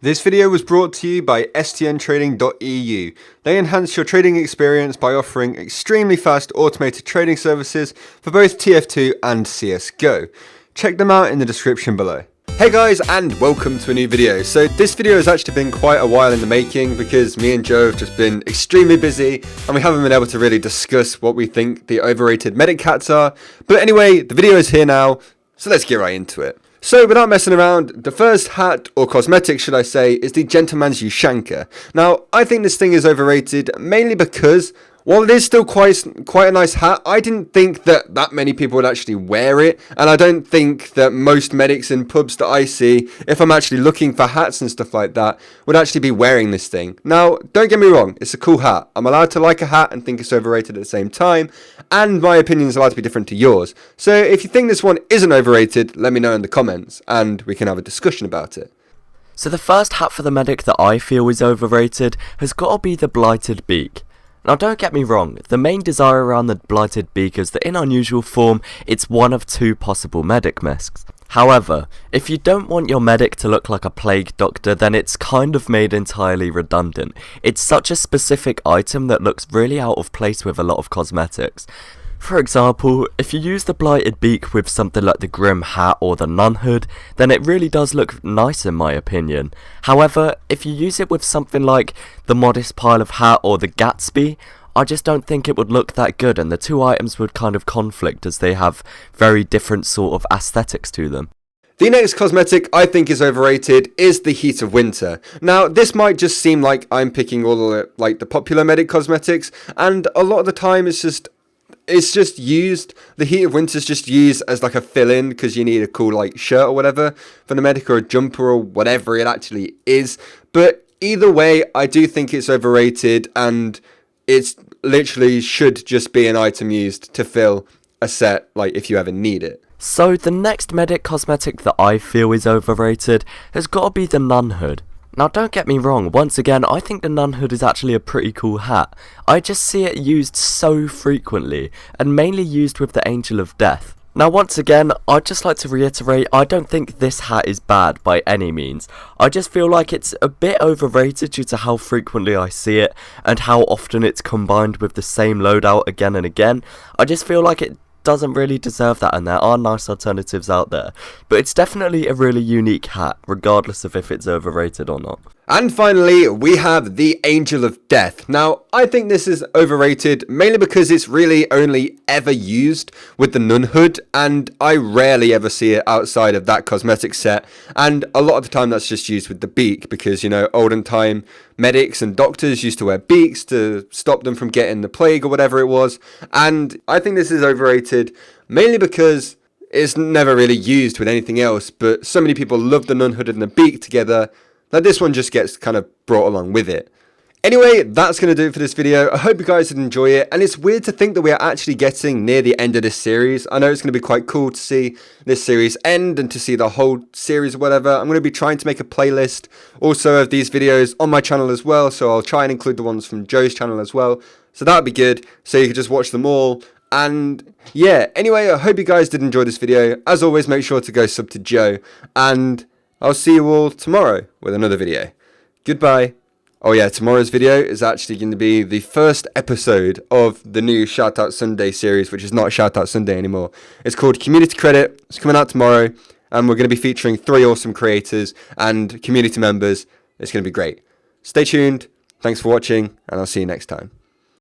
This video was brought to you by stntrading.eu. They enhance your trading experience by offering extremely fast automated trading services for both TF2 and CSGO. Check them out in the description below. Hey guys, and welcome to a new video. So this video has actually been quite a while in the making because me and Joe have just been extremely busy and we haven't been able to really discuss what we think the overrated medic cats are. But anyway, the video is here now, so let's get right into it. So without messing around, the first hat, or cosmetic should I say, is the Gentleman's Who Shanker. Now, I think this thing is overrated, mainly because, while it is still quite a nice hat, I didn't think that many people would actually wear it, and I don't think that most medics in pubs that I see, if I'm actually looking for hats and stuff like that, would actually be wearing this thing. Now, don't get me wrong, it's a cool hat. I'm allowed to like a hat and think it's overrated at the same time, and my opinion is allowed to be different to yours. So if you think this one isn't overrated, let me know in the comments, and we can have a discussion about it. So the first hat for the medic that I feel is overrated has got to be the Blighted Beak. Now don't get me wrong, the main desire around the Blighted Beak is that in unusual form, it's one of two possible medic masks. However, if you don't want your medic to look like a plague doctor, then it's kind of made entirely redundant. It's such a specific item that looks really out of place with a lot of cosmetics. For example, if you use the Blighted Beak with something like the Grim Hat or the Nun Hood, then it really does look nice in my opinion. However, if you use it with something like the Modest Pile of Hat or the Gatsby, I just don't think it would look that good, and the two items would kind of conflict as they have very different sort of aesthetics to them. The next cosmetic I think is overrated is the Heat of Winter. Now, this might just seem like I'm picking all the popular medic cosmetics, and a lot of the time it's just used, the Heat of Winter is just used as like a fill-in because you need a cool shirt or whatever for the medic, or a jumper or whatever it actually is. But either way, I do think it's overrated, and it's literally should just be an item used to fill a set, if you ever need it. So the next medic cosmetic that I feel is overrated has got to be the Nun Hood. Now don't get me wrong, once again I think the Nun Hood is actually a pretty cool hat. I just see it used so frequently, and mainly used with the Angel of Death. Now once again, I'd just like to reiterate, I don't think this hat is bad by any means. I just feel like it's a bit overrated due to how frequently I see it, and how often it's combined with the same loadout again and again. I just feel like it doesn't really deserve that, and there are nice alternatives out there, but it's definitely a really unique hat regardless of if it's overrated or not. And finally, we have the Angel of Death. Now, I think this is overrated, mainly because it's really only ever used with the Nun Hood, and I rarely ever see it outside of that cosmetic set, and a lot of the time that's just used with the beak, because, olden time medics and doctors used to wear beaks to stop them from getting the plague or whatever it was, and I think this is overrated, mainly because it's never really used with anything else, but so many people love the Nun Hood and the beak together, that this one just gets kind of brought along with it. Anyway, that's going to do it for this video. I hope you guys did enjoy it, and it's weird to think that we are actually getting near the end of this series. I know it's going to be quite cool to see this series end and to see the whole series or whatever. I'm going to be trying to make a playlist also of these videos on my channel as well, so I'll try and include the ones from Joe's channel as well. So that would be good, so you can just watch them all. And yeah, anyway, I hope you guys did enjoy this video. As always, make sure to go sub to Joe, and I'll see you all tomorrow with another video. Goodbye. Oh yeah, tomorrow's video is actually going to be the first episode of the new Shoutout Sunday series, which is not Shoutout Sunday anymore. It's called Community Credit. It's coming out tomorrow, and we're going to be featuring 3 awesome creators and community members. It's going to be great. Stay tuned. Thanks for watching, and I'll see you next time.